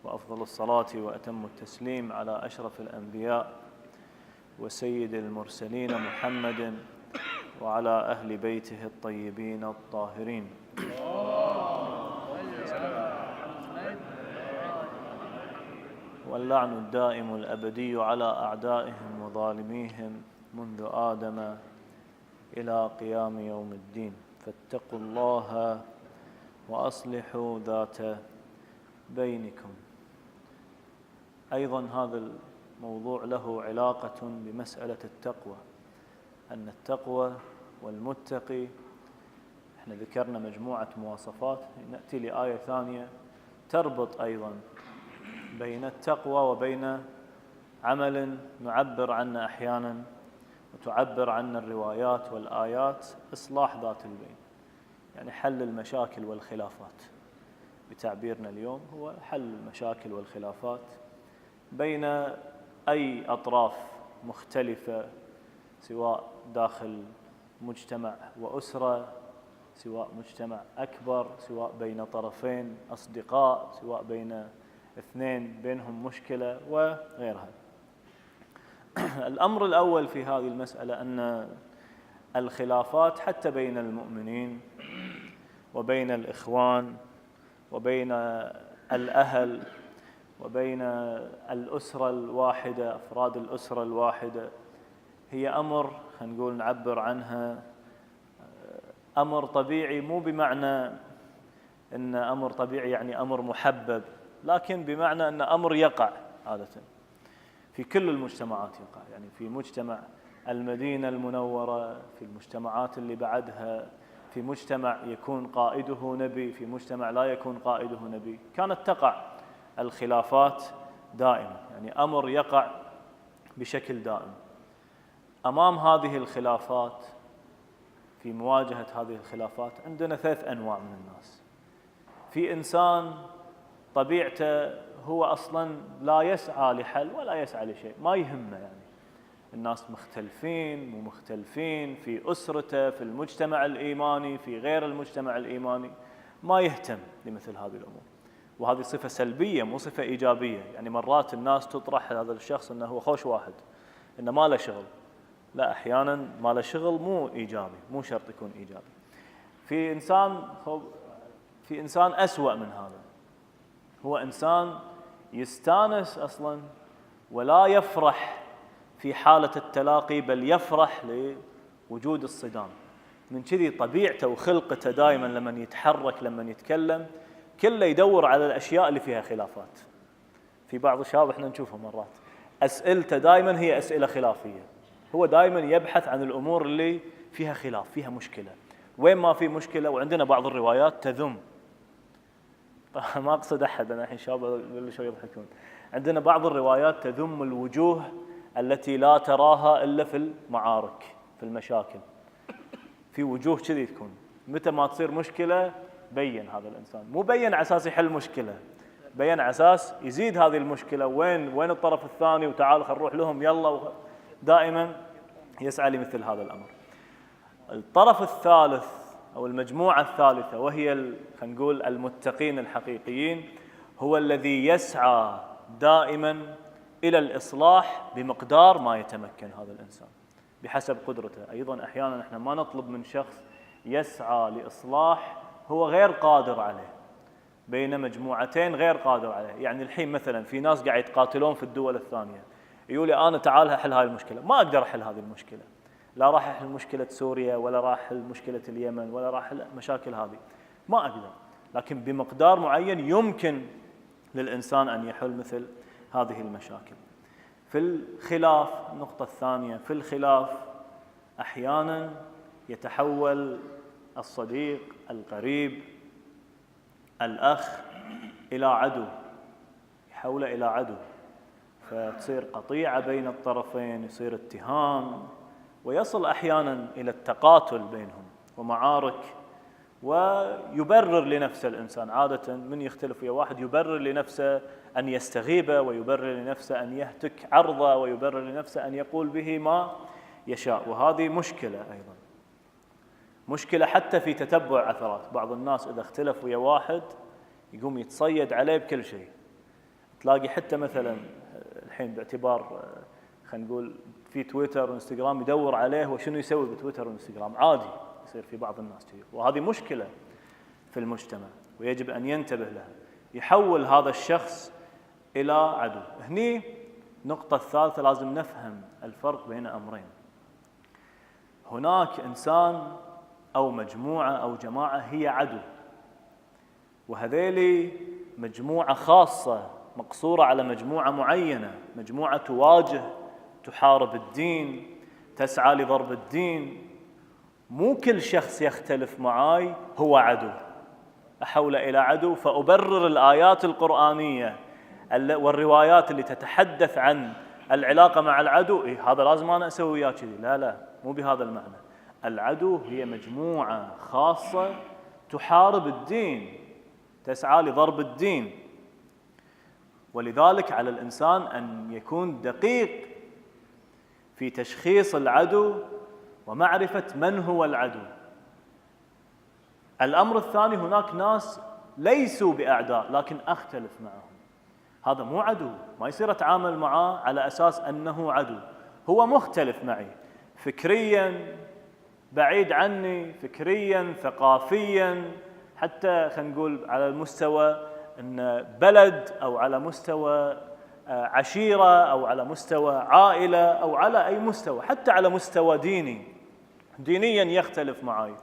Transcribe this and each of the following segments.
وأفضل الصلاة وأتم التسليم على أشرف الأنبياء وسيد المرسلين محمد وعلى أهل بيته الطيبين الطاهرين. واللعن الدائم الأبدي على أعدائهم وظالميهم منذ آدم إلى قيام يوم الدين، فاتقوا الله وأصلحوا ذات بينكم. أيضا هذا الموضوع له علاقة بمسألة التقوى، أن التقوى والمتقي، احنا ذكرنا مجموعة مواصفات، نأتي لآية ثانية تربط أيضا بين التقوى وبين عمل نعبر عنه أحيانا وتعبر عنه الروايات والآيات، إصلاح ذات البين، يعني حل المشاكل والخلافات. بتعبيرنا اليوم هو حل المشاكل والخلافات بين أي أطراف مختلفة، سواء داخل مجتمع وأسرة، سواء مجتمع أكبر، سواء بين طرفين أصدقاء، سواء بين اثنين بينهم مشكلة وغيرها. الأمر الأول في هذه المسألة أن الخلافات حتى بين المؤمنين وبين الإخوان وبين الأهل وبين الأسرة الواحدة، أفراد الأسرة الواحدة، هي أمر خلينا نقول نعبر عنها أمر طبيعي، مو بمعنى أن أمر طبيعي يعني أمر محبب، لكن بمعنى أن أمر يقع عادة في كل المجتمعات، يقع يعني في مجتمع المدينة المنورة، في المجتمعات اللي بعدها، في مجتمع يكون قائده نبي، في مجتمع لا يكون قائده نبي، كانت تقع الخلافات دائما، يعني أمر يقع بشكل دائم. أمام هذه الخلافات، في مواجهة هذه الخلافات، عندنا ثلاث أنواع من الناس. في إنسان طبيعته هو أصلا لا يسعى لحل ولا يسعى لشيء، ما يهمه، يعني الناس مختلفين مو مختلفين، في أسرته، في المجتمع الإيماني، في غير المجتمع الإيماني، ما يهتم لمثل هذه الأمور. وهذه صفة سلبية مو صفة إيجابية، يعني مرات الناس تطرح هذا الشخص أنه هو خوش واحد، أنه ما له شغل. لا، أحيانا ما له شغل مو إيجابي، مو شرط يكون إيجابي. في إنسان أسوأ من هذا، هو إنسان يستانس أصلا ولا يفرح في حالة التلاقي، بل يفرح لوجود الصدام. من كذي طبيعته وخلقته دائما لما يتحرك، لما يتكلم، كله يدور على الأشياء اللي فيها خلافات. في بعض الشباب احنا نشوفه مرات أسئلته دائما هي أسئلة خلافية، هو دائما يبحث عن الأمور اللي فيها خلاف، فيها مشكلة. وين ما في مشكلة، وعندنا بعض الروايات تذم، ما أقصد أحد، أنا الحين شباب بلشوا يضحكون، عندنا بعض الروايات تذم الوجوه التي لا تراها إلا في المعارك، في المشاكل. في وجوه كذي تكون، متى ما تصير مشكلة بين هذا الإنسان، مو بين على أساس يحل مشكلة، بين على أساس يزيد هذه المشكلة. وين الطرف الثاني، وتعال خل نروح لهم يلا، دائما يسعى لمثل هذا الأمر. الطرف الثالث أو المجموعة الثالثة، وهي خلينا نقول المتقين الحقيقيين، هو الذي يسعى دائما إلى الإصلاح بمقدار ما يتمكن هذا الإنسان بحسب قدرته. أيضا أحيانا احنا ما نطلب من شخص يسعى لإصلاح هو غير قادر عليه، بين مجموعتين غير قادر عليه. يعني الحين مثلا في ناس قاعد يتقاتلون في الدول الثانية، يقول لي أنا تعال أحل هاي المشكلة، ما أقدر أحل هذه المشكلة، لا راح أحل مشكلة سوريا ولا راح أحل مشكلة اليمن ولا راح أحل مشاكل هذه، ما أقدر. لكن بمقدار معين يمكن للإنسان أن يحل مثل هذه المشاكل. في الخلاف، النقطة الثانية، في الخلاف أحيانا يتحول الصديق القريب الأخ إلى عدو، يحوله إلى عدو، فتصير قطيعة بين الطرفين، يصير اتهام، ويصل أحيانا إلى التقاتل بينهم ومعارك. ويبرر لنفسه الإنسان عادة من يختلف ويا واحد، يبرر لنفسه أن يستغيبه، ويبرر لنفسه أن يهتك عرضه، ويبرر لنفسه أن يقول به ما يشاء. وهذه مشكلة أيضا، مشكلة حتى في تتبع عثرات. بعض الناس إذا اختلف ويا واحد يقوم يتصيد عليه بكل شيء، تلاقي حتى مثلا الحين باعتبار خلينا نقول في تويتر وانستغرام يدور عليه وشنو يسوي بتويتر وانستغرام، عادي يصير في بعض الناس كذي، وهذه مشكلة في المجتمع ويجب أن ينتبه لها. يحول هذا الشخص إلى عدو. هني النقطة الثالثة، لازم نفهم الفرق بين أمرين. هناك إنسان أو مجموعة أو جماعة هي عدو، وهذيلي مجموعة خاصة مقصورة على مجموعة معينة، مجموعة تواجه تحارب الدين، تسعى لضرب الدين. مو كل شخص يختلف معاي هو عدو أحوله إلى عدو، فأبرر الآيات القرآنية والروايات اللي تتحدث عن العلاقة مع العدو، هذا لازم أنا أسوي وياه كذي. لا لا، مو بهذا المعنى. العدو هي مجموعة خاصة تحارب الدين، تسعى لضرب الدين. ولذلك على الإنسان أن يكون دقيق في تشخيص العدو ومعرفة من هو العدو. الأمر الثاني، هناك ناس ليسوا بأعداء لكن أختلف معهم، هذا مو عدو، ما يصير أتعامل معاه على أساس أنه عدو. هو مختلف معي فكرياً، بعيد عني فكرياً، ثقافياً، حتى خلينا نقول على المستوى أن بلد أو على مستوى عشيرة أو على مستوى عائلة أو على أي مستوى، حتى على مستوى دينياً يختلف معي.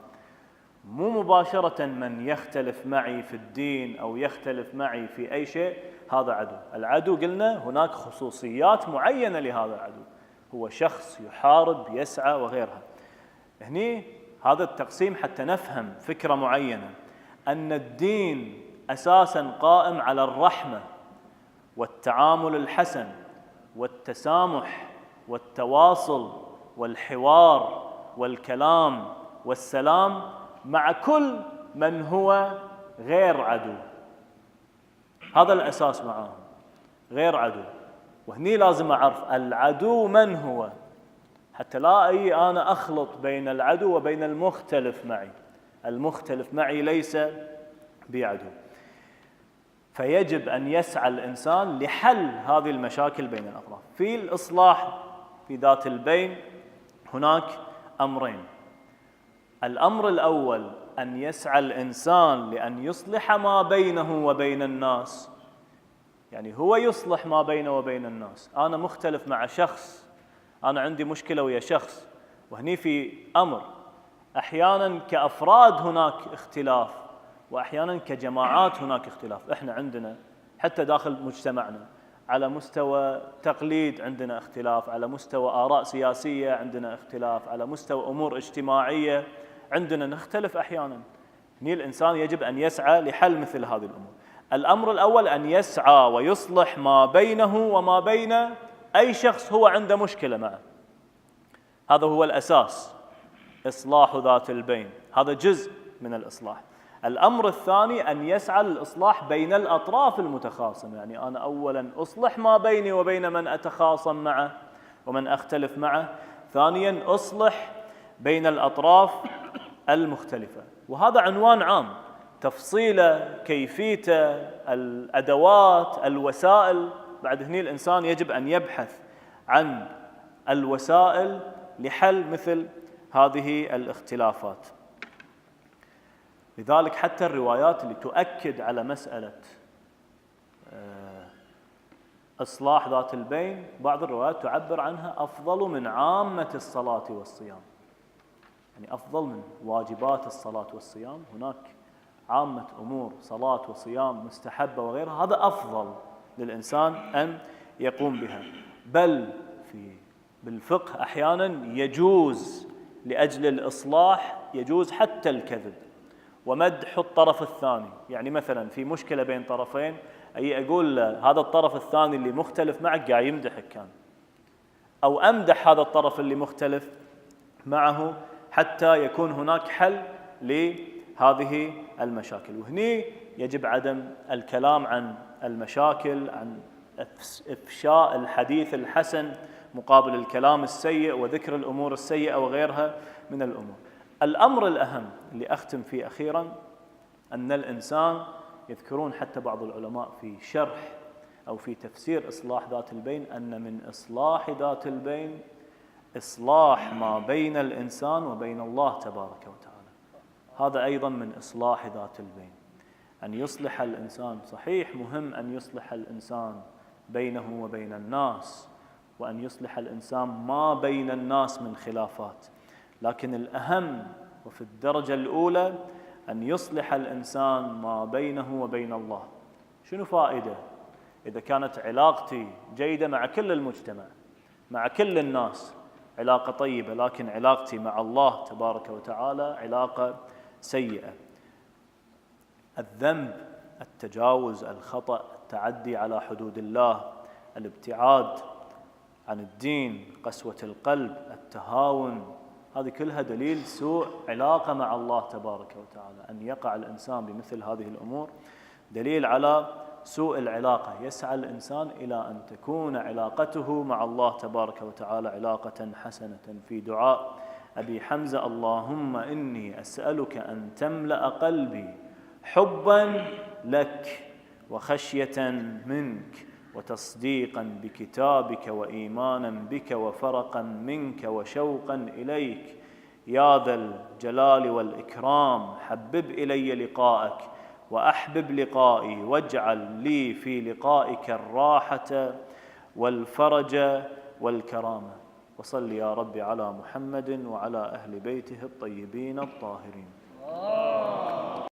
مو مباشرة من يختلف معي في الدين أو يختلف معي في أي شيء هذا عدو. العدو قلنا هناك خصوصيات معينة لهذا العدو، هو شخص يحارب يسعى وغيرها. هني هذا التقسيم حتى نفهم فكرة معينة، أن الدين أساساً قائم على الرحمة والتعامل الحسن والتسامح والتواصل والحوار والكلام والسلام مع كل من هو غير عدو. هذا الأساس معهم، غير عدو. وهني لازم أعرف العدو من هو، حتى لا أنا أخلط بين العدو وبين المختلف معي. المختلف معي ليس بعدو. فيجب أن يسعى الإنسان لحل هذه المشاكل بين الأطراف. في الإصلاح في ذات البين هناك أمرين. الأمر الأول أن يسعى الإنسان لأن يصلح ما بينه وبين الناس، يعني هو يصلح ما بينه وبين الناس. أنا مختلف مع شخص، أنا عندي مشكلة ويا شخص، وهني في أمر. أحيانا كأفراد هناك اختلاف، وأحيانا كجماعات هناك اختلاف. إحنا عندنا حتى داخل مجتمعنا على مستوى تقليد عندنا اختلاف، على مستوى آراء سياسية عندنا اختلاف، على مستوى أمور اجتماعية عندنا نختلف أحيانا. هني الإنسان يجب أن يسعى لحل مثل هذه الأمور. الأمر الأول أن يسعى ويصلح ما بينه وما بين أي شخص هو عنده مشكلة معه، هذا هو الأساس، إصلاح ذات البين، هذا جزء من الإصلاح. الأمر الثاني أن يسعى للإصلاح بين الأطراف المتخاصمة، يعني أنا أولاً أصلح ما بيني وبين من أتخاصم معه ومن أختلف معه. ثانياً أصلح بين الأطراف المختلفة. وهذا عنوان عام، تفصيله، كيفيته، الأدوات، الوسائل. بعد هني الإنسان يجب أن يبحث عن الوسائل لحل مثل هذه الاختلافات. لذلك حتى الروايات اللي تؤكد على مسألة إصلاح ذات البين، بعض الروايات تعبر عنها أفضل من عامة الصلاة والصيام، يعني أفضل من واجبات الصلاة والصيام. هناك عامة أمور صلاة وصيام مستحبة وغيرها، هذا أفضل للإنسان أن يقوم بها. بل بالفقه أحيانا يجوز لأجل الإصلاح يجوز حتى الكذب ومدح الطرف الثاني. يعني مثلا في مشكلة بين طرفين، أي أقول هذا الطرف الثاني اللي مختلف معك قاعد يمدحك كان، أو أمدح هذا الطرف اللي مختلف معه حتى يكون هناك حل لهذه المشاكل. وهني يجب عدم الكلام عن المشاكل، عن إفشاء الحديث الحسن مقابل الكلام السيء وذكر الأمور السيئة وغيرها من الأمور. الأمر الأهم اللي أختم فيه أخيراً، أن الإنسان، يذكرون حتى بعض العلماء في شرح أو في تفسير إصلاح ذات البين أن من إصلاح ذات البين إصلاح ما بين الإنسان وبين الله تبارك وتعالى. هذا أيضا من إصلاح ذات البين، أن يصلح الإنسان. صحيح مهم أن يصلح الإنسان بينه وبين الناس، وأن يصلح الإنسان ما بين الناس من خلافات، لكن الأهم وفي الدرجة الأولى أن يصلح الإنسان ما بينه وبين الله. شنو فائدة إذا كانت علاقتي جيدة مع كل المجتمع، مع كل الناس علاقة طيبة، لكن علاقتي مع الله تبارك وتعالى علاقة سيئة؟ الذنب، التجاوز، الخطأ، التعدي على حدود الله، الابتعاد عن الدين، قسوة القلب، التهاون، هذه كلها دليل سوء علاقة مع الله تبارك وتعالى. أن يقع الإنسان بمثل هذه الأمور دليل على سوء العلاقة. يسعى الإنسان إلى أن تكون علاقته مع الله تبارك وتعالى علاقة حسنة. في دعاء أبي حمزة: اللهم إني أسألك أن تملأ قلبي حبا لك وخشية منك وتصديقا بكتابك وإيمانا بك وفرقا منك وشوقا إليك يا ذا الجلال والإكرام. حبب إلي لقاءك وأحبب لقائي، واجعل لي في لقائك الراحة والفرج والكرامة. وصل يا رب على محمد وعلى أهل بيته الطيبين الطاهرين.